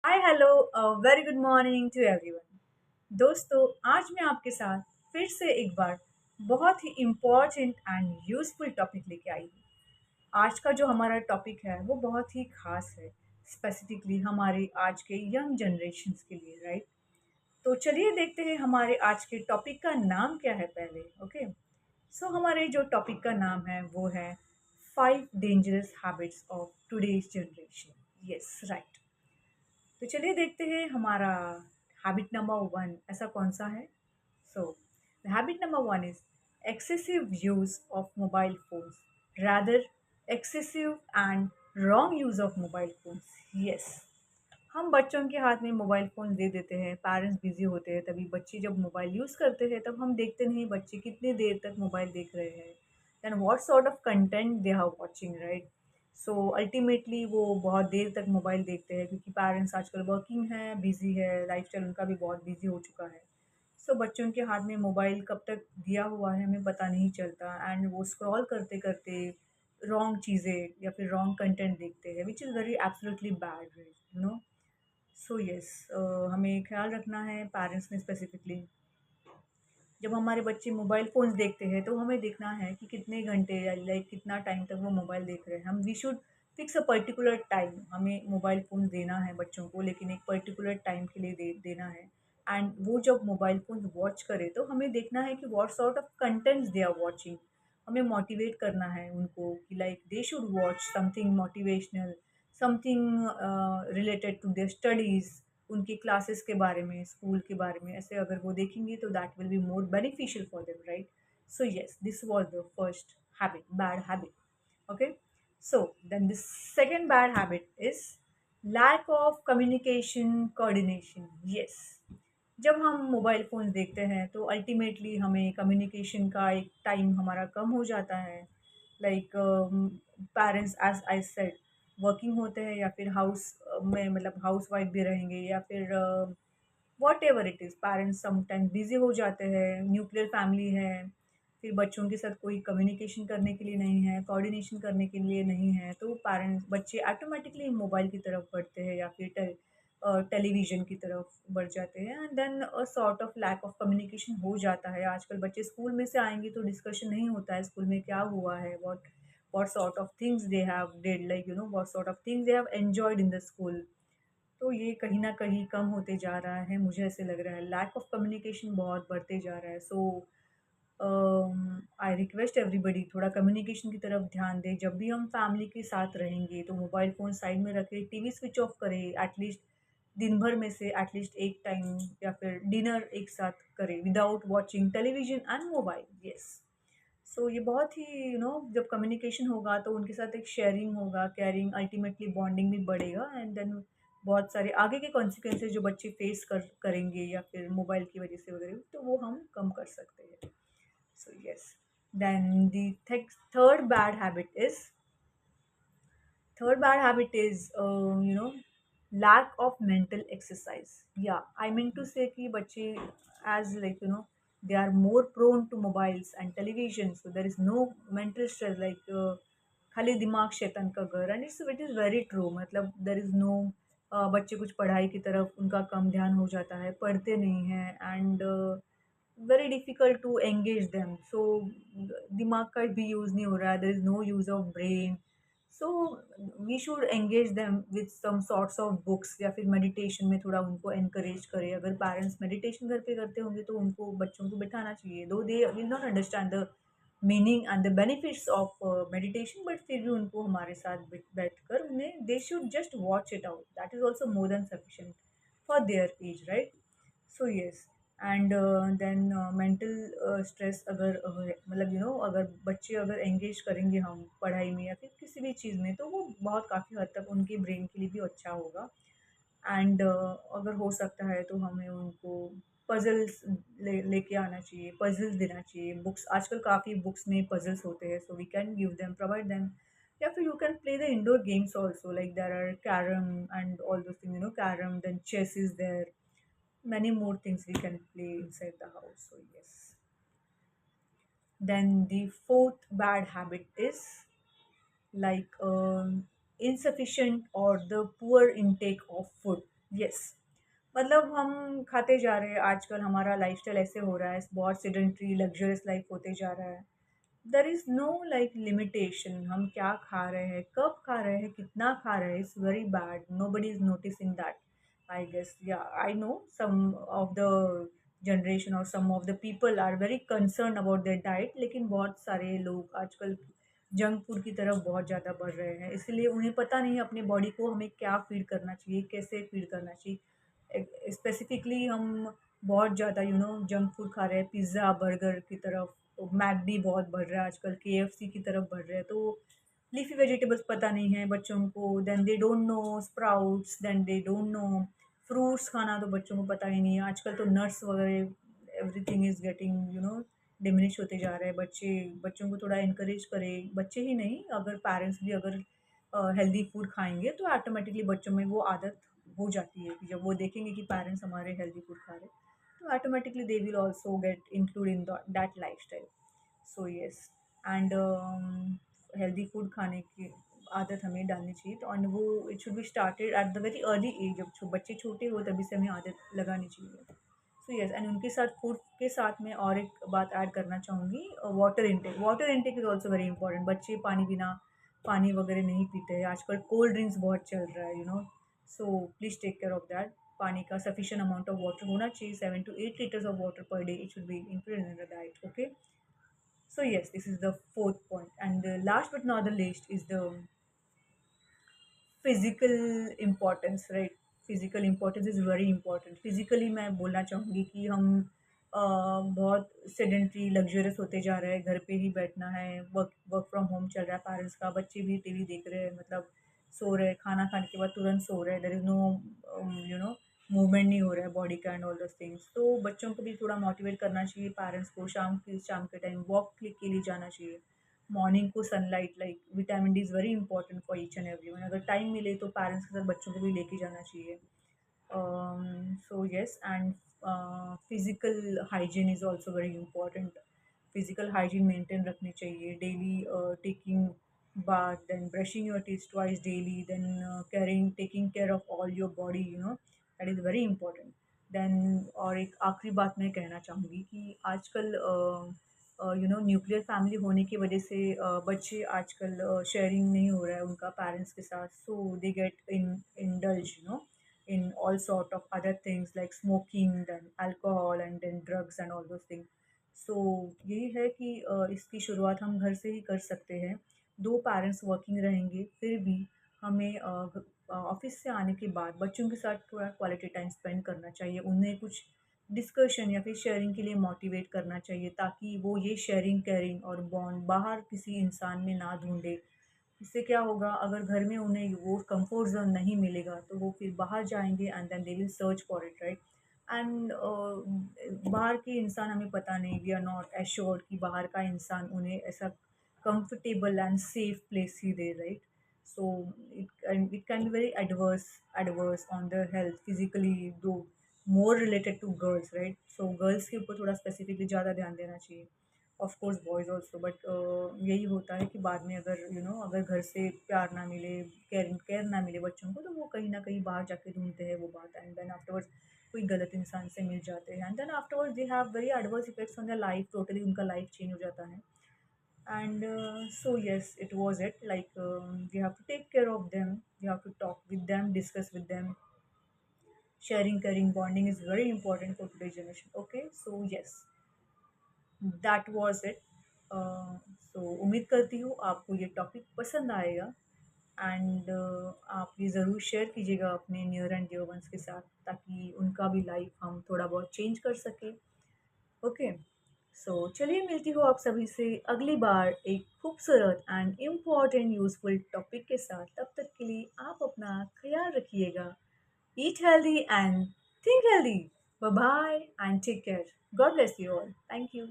Hi hello very good morning to everyone. दोस्तों, आज मैं आपके साथ फिर से एक बार बहुत ही इम्पोर्टेंट एंड यूजफुल टॉपिक लेके आई हूँ। आज का जो हमारा टॉपिक है वो बहुत ही खास है, स्पेसिफिकली हमारे आज के यंग जनरेशन्स के लिए, राइट? तो चलिए देखते हैं हमारे आज के टॉपिक का नाम क्या है पहले। ओके, सो हमारे जो टॉपिक का नाम है वो है 5 dangerous habits of today's generation. Yes, right. तो चलिए देखते हैं हमारा हैबिट नंबर 1 ऐसा कौन सा है। So the habit number 1 is excessive use of mobile phones, rather excessive and wrong use of mobile phones. Yes, हम बच्चों के हाथ में मोबाइल फ़ोन दे देते हैं, पेरेंट्स बिज़ी होते हैं, तभी बच्चे जब मोबाइल यूज़ करते हैं तब हम देखते नहीं बच्चे कितनी देर तक मोबाइल देख रहे हैं, then what sort of content they are watching, right? So ultimately वो बहुत देर तक मोबाइल देखते हैं क्योंकि पेरेंट्स आजकल वर्किंग है, बिज़ी है, लाइफ़स्टाइल उनका भी बहुत बिज़ी हो चुका है। सो बच्चों के हाथ में मोबाइल कब तक दिया हुआ है हमें पता नहीं चलता, एंड वो स्क्रॉल करते-करते रॉन्ग चीज़ें या फिर रॉन्ग कंटेंट देखते हैं, which is very absolutely bad, you know. So yes, हमें ख्याल रखना है पेरेंट्स ने स्पेसिफिकली, जब हमारे बच्चे मोबाइल फ़ोन्स देखते हैं तो हमें देखना है कि कितने घंटे या लाइक कितना टाइम तक वो मोबाइल देख रहे हैं। हम we should fix a particular time, हमें मोबाइल फ़ोन देना है बच्चों को, लेकिन एक पर्टिकुलर टाइम के लिए देना है। एंड वो जब मोबाइल फ़ोन वॉच करे तो हमें देखना है कि what sort of contents they are watching. हमें मोटिवेट करना है उनको कि like they should watch something motivational, something related to their studies, उनकी क्लासेस के बारे में, स्कूल के बारे में, ऐसे अगर वो देखेंगे तो that will be more beneficial for them, right? So yes, this was the first habit, bad habit. Okay, so then the second bad habit is lack of communication coordination. Yes, जब हम मोबाइल फ़ोन्स देखते हैं तो ultimately हमें communication का एक time हमारा कम हो जाता है। Like parents, as I said, working होते हैं या फिर हाउस में, मतलब हाउस वाइफ भी रहेंगे या फिर what ever it is, parents sometimes busy हो जाते हैं, न्यूक्लियर फैमिली है, फिर बच्चों के साथ कोई कम्युनिकेशन करने के लिए नहीं है, कोऑर्डिनेशन करने के लिए नहीं है, तो पेरेंट्स बच्चे ऑटोमेटिकली मोबाइल की तरफ बढ़ते हैं या फिर टेलीविज़न की तरफ बढ़ जाते हैं, and then a sort of lack of communication हो जाता है। आजकल बच्चे स्कूल में से आएँगे तो डिस्कशन नहीं होता है स्कूल में क्या हुआ है, what sort of things they have did, like you know what sort of things they have enjoyed in the school. तो ये कहीं न कहीं कम होते जा रहा है, मुझे ऐसे लग रहा है, लैक ऑफ कम्युनिकेशन बहुत बढ़ते जा रहा है। सो आई रिक्वेस्ट एवरीबॉडी थोड़ा कम्युनिकेशन की तरफ ध्यान दें। जब भी हम फैमिली के साथ रहेंगे तो मोबाइल फ़ोन साइड में रखें, टीवी स्विच ऑफ करें, एटलीस्ट दिन भर में से एटलीस्ट एक टाइम, या फिर डिनर एक साथ करें without watching television and mobile. Yes, so ये बहुत ही जब कम्युनिकेशन होगा तो उनके साथ एक शेयरिंग होगा, केयरिंग, अल्टीमेटली बॉन्डिंग भी बढ़ेगा, एंड देन बहुत सारे आगे के कॉन्सिक्वेंसेस जो बच्चे फेस करेंगे या फिर मोबाइल की वजह से वगैरह, तो वो हम कम कर सकते हैं। So yes. Then the third bad habit is third bad habit is lack of mental exercise. Yeah, I mean to say कि बच्चे, as like they are more prone to mobiles and television, so there is no mental stress, like खाली दिमाग शैतान का घर, and it is very true. मतलब there is no, बच्चे कुछ पढ़ाई की तरफ उनका कम ध्यान हो जाता है, पढ़ते नहीं हैं, and very difficult to engage them. So दिमाग का भी यूज़ नहीं हो रहा है, there is no use of brain. So we should engage them with some sorts of books, या फिर मेडिटेशन में थोड़ा उनको एनकरेज करें। अगर पेरेंट्स मेडिटेशन घर पे करते होंगे तो उनको, बच्चों को बिठाना चाहिए, though they will not understand the meaning and the benefits of meditation, but फिर भी उनको हमारे साथ बैठकर उन्हें, they should just watch it out, that is also more than sufficient for their age, right? So yes, and then mental stress, अगर मतलब अगर बच्चे अगर एंगेज करेंगे हम पढ़ाई में या फिर किसी भी चीज़ में, तो वो बहुत काफ़ी हद तक उनके ब्रेन के लिए भी अच्छा होगा। एंड अगर हो सकता है तो हमें उनको पज़ल्स लेके आना चाहिए, पज़ल्स देना चाहिए। बुक्स, आजकल काफ़ी बुक्स में पज़ल्स होते हैं, so we can give them, provide them, या फिर you can play the indoor games also, like there are carrom and all those thing, carrom, then chess is there, many more things we can play inside the house. So yes, then the fourth bad habit is like insufficient or the poor intake of food. Yes, मतलब हम खाते जा रहे हैं, आजकल हमारा lifestyle ऐसे हो रहा है, बहुत सेडेंटरी लग्ज़रियस लाइफ़ होते जा रहा है। There is no like limitation, हम क्या खा रहे हैं, कब खा रहे हैं, कितना खा रहे हैं, it's very bad, nobody is noticing that. I guess या I know some of the generation और some of the people are very concerned about their diet, लेकिन बहुत सारे लोग आजकल जंक फूड की तरफ बहुत ज़्यादा बढ़ रहे हैं, इसलिए उन्हें पता नहीं है अपनी बॉडी को हमें क्या फीड करना चाहिए, कैसे फीड करना चाहिए। स्पेसिफिकली हम बहुत ज़्यादा जंक फूड खा रहे हैं, पिज़्ज़ा बर्गर की तरफ, मैकडी बहुत बढ़ रहा है आजकल, केएफसी की तरफ बढ़ रहे हैं, तो लीफी वेजिटेबल्स पता नहीं है बच्चों को, then they don't know sprouts, then they don't know fruits खाना, तो बच्चों को पता ही नहीं है आजकल, तो नट्स वगैरह एवरीथिंग इज़ गेटिंग डिमिनिश होते जा रहे हैं। बच्चों को थोड़ा इनकरेज करें, बच्चे ही नहीं, अगर पेरेंट्स भी अगर हेल्दी फूड खाएंगे तो ऑटोमेटिकली बच्चों में वो आदत हो जाती है कि जब वो देखेंगे कि पेरेंट्स हमारे हेल्दी फूड खा रहे हैं, तो automatically they will also get include in that lifestyle. So yes, and healthy food खाने की आदत हमें डालनी चाहिए, तो और वो it should be started at the very early age, जब बच्चे छोटे हो तभी से हमें आदत लगानी चाहिए। सो यस, एंड उनके साथ फूड के साथ मैं और एक बात ऐड करना चाहूँगी, water intake is also very important. बच्चे पानी बिना पानी वगैरह नहीं पीते हैं, आजकल कोल्ड ड्रिंक्स बहुत चल रहा है, so please take care of that. पानी का सफिशिएंट अमाउंट ऑफ वाटर होना चाहिए, 7 to 8 liters of water per day, it should be included in the diet, okay. So yes, this is the fourth point, and the last but not the least is the physical importance, right. Physical importance is very important. Physically मैं बोलना चाहूँगी कि हम बहुत sedentary luxurious होते जा रहे हैं, घर पे ही बैठना है, वर्क वर्क फ्रॉम होम चल रहा है पेरेंट्स का, बच्चे भी टीवी देख रहे हैं, मतलब सो रहे हैं, खाना खाने के बाद तुरंत सो रहे हैं, there is no you know movement नहीं हो रहा है बॉडी का एंड ऑल दोस थिंग्स। तो बच्चों को भी थोड़ा मोटिवेट करना चाहिए, पेरेंट्स को शाम के टाइम वॉक के लिए जाना चाहिए, मॉर्निंग को sunlight, like vitamin D is very important for each and everyone, अगर टाइम मिले तो पेरेंट्स के साथ बच्चों को भी लेके जाना चाहिए। So yes, and physical hygiene is also very important. Physical hygiene maintain रखनी चाहिए, daily taking bath, then brushing your teeth twice daily, then taking care of all your body, that is very important. Then और एक आखिरी बात मैं कहना चाहूँगी कि आजकल न्यूक्लियर फैमिली होने की वजह से बच्चे आजकल शेयरिंग नहीं हो रहा है उनका पेरेंट्स के साथ, so they get indulge in all sort of other things like smoking, then alcohol, and then drugs and all those things. So यही है कि इसकी शुरुआत हम घर से ही कर सकते हैं। दो पेरेंट्स वर्किंग रहेंगे फिर भी हमें ऑफिस से आने के बाद बच्चों के साथ थोड़ा क्वालिटी टाइम स्पेंड करना चाहिए, उन्हें कुछ डिस्कशन या फिर शेयरिंग के लिए मोटिवेट करना चाहिए, ताकि वो ये शेयरिंग केयरिंग और बॉन्ड बाहर किसी इंसान में ना ढूंढे। इससे क्या होगा, अगर घर में उन्हें वो कंफर्ट जोन नहीं मिलेगा तो वो फिर बाहर जाएंगे and then they will search for it, right. And बाहर के इंसान, हमें पता नहीं, वी आर नॉट एश्योर्ड कि बाहर का इंसान उन्हें ऐसा कंफर्टेबल एंड सेफ प्लेस ही दे, right. So it can be very adverse on the health physically, though more related to girls, right. So girls के ऊपर थोड़ा स्पेसिफिकली ज़्यादा ध्यान देना चाहिए, of course boys also, but यही होता है कि बाद में अगर अगर घर से प्यार ना मिले, केयर ना मिले बच्चों को, तो वो कहीं ना कहीं बाहर जाके ढूंढते हैं वो बात, एंड देन आफ्टरवर्ड्स कोई गलत इंसान से मिल जाते हैं, and then afterwards they have very adverse effects on their life, totally उनका लाइफ चेंज हो जाता है। And so yes, it was it, like we have to take care of them, we have to talk with them, discuss with them, sharing caring bonding is very important for today's generation, okay। So yes, that was it. So उम्मीद करती हूँ आपको ये topic पसंद आएगा, and आप ये ज़रूर शेयर कीजिएगा अपने नियर एंड डियर वंस के साथ, ताकि उनका भी लाइफ हम थोड़ा बहुत चेंज कर सकें, ओके। सो चलिए, मिलती हूँ आप सभी से अगली बार एक खूबसूरत एंड इम्पॉर्टेंट यूजफुल टॉपिक के साथ। तब तक के लिए आप अपना ख्याल रखिएगा, eat healthy and think healthy. Bye bye and take care. God bless you all. Thank you.